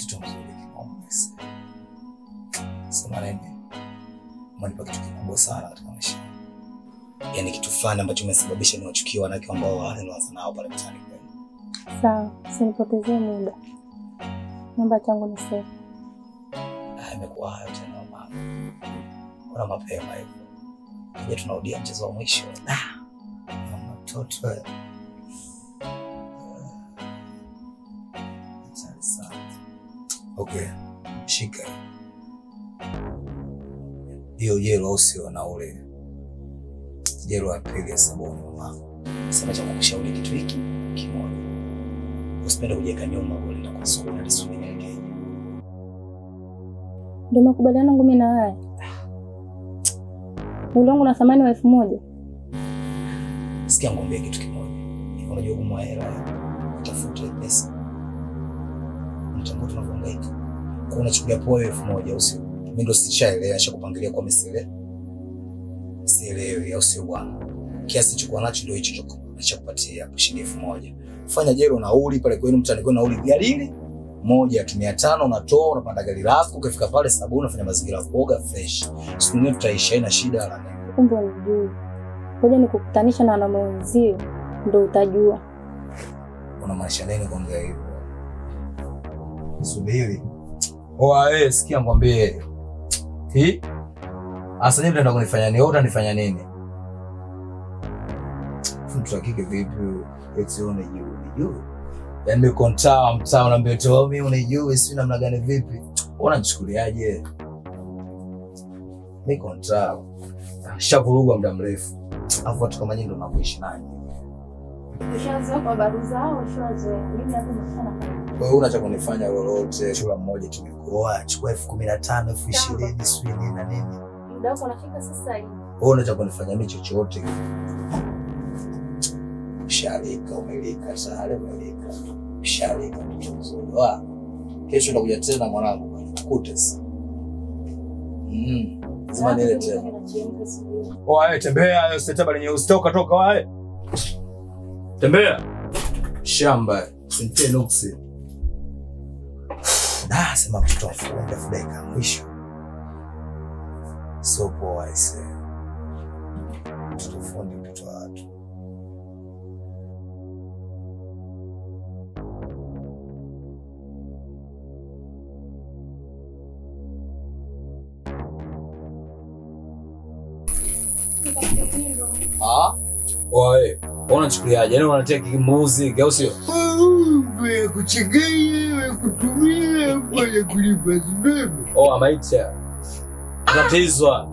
mtoto mzuri kama sema nini? Umenipa kitu kikubwa sana katika maisha. Yaani kitu fulani ambacho kimesababisha niwachukie wanawake ambao wale nilianza nao pale mtaani kwenu. Sawa, usinipotezee muda. Namba changu ni safe. Imekuwa hayo tena mama. Kuna mapema hivyo. Je, tunarudia mchezo wa mwisho? Mama mtoto. Sasa. Okay. Shika. Hiyo yellow usio na ule. Yellow apige sabuni mama. Sasa cha kukushauri kitu hiki kimoja. Usipende kujeka nyuma wala na kusukuma lisuni yake. Ndio makubaliano yangu mimi na wewe. Mulongo na thamani wa 1000. Sikia ngombe kitu kimoja. Unajua kumwa hela utafuta pesa. Mtambo tunavyohangaika. Kwa unachukulia poa 1000 au sio? Mimi ndo sichaelewa nishakupangilia kwa misele. Sielewi au sio bwana? Kiasi chukua nacho ndio hicho ninachokupatia hapo shilingi 1000. Fanya jero nauli pale kwenu mtani kwenu nauli gari 1,500 unatoa unapanda gari lako ukifika pale sabuni unafanya mazingira ya kuoga fresh. Siku nyingine tutaisha ina shida wala nini. Kumbe unajua. Ngoja nikukutanisha na wanaume wenzio ndio utajua. Unamaanisha nini kuongea hivyo? Subiri. Oa sikia ngwambie. Asa nini mtenda kunifanya nini? Wewe utanifanya nini? Mtu akike vipi? Eti unijui. Yaani kontaa mtaa unaambia tu mimi unijui si namna gani vipi? Unanichukuliaje? Mimi kontaa. Shavuruga muda mrefu. Alafu watu kama nyinyi ndio mnakuishi nani? Ushaanza kwa habari zao, ushazoea. Mimi hapo nafanya. Wewe unacha kunifanya lolote, shula mmoja tumekuoa, chukua 15,000, 20,000, sio nini na nini. Muda wako unafika sasa hivi. Wewe unacha kunifanya mimi chochote. Sharika umelika sare umelika. Sharika mtu mzuri. Kesho ndakuja tena mwanangu nikukute sasa. Zima nile tena. Tembea usitaba lenye usitoka toka wae. Tembea. Shamba usinitie nuksi. Sema mtoto afunde dakika mwisho. So poa ise. Tufunde mtoto watu. Oe, unachukuliaje? Yaani unaletea kimbuzi, au sio? Wewe kuchanganya, kutumia, kwa kulipa sababu. Maisha. Tatizwa.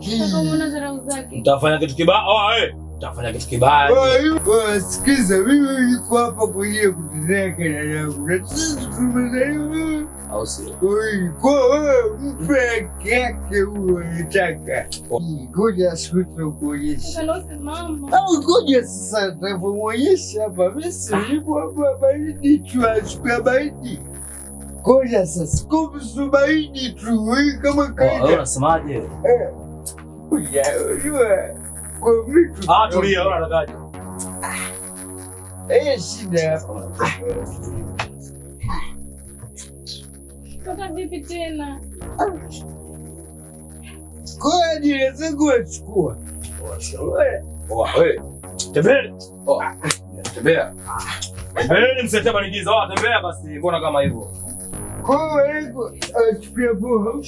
Mtafanya kitu kibaya. Mtafanya kitu kibaya. Sikiza, mimi niko hapa kwa ajili ya kutendeka na yangu. Na sisi tumezaliwa. Au sio? Kwa mpe yake unataka. Ngoja siku kuonyesha. Ngoja sasa tunapoonyesha hapa basi nipo hapa baridi chua baridi. Ngoja sasa kuhusu baridi tu kama kaida. Unasemaje? Unajua kwa vitu. Tulia unatakaje? Shida. Toka vipi tena? Kwa nini zangu achukua? Wewe. Tembea. Tembea. Tembea msete banigiza. Tembea basi mbona kama hivyo? Kwa hiyo achukua boho.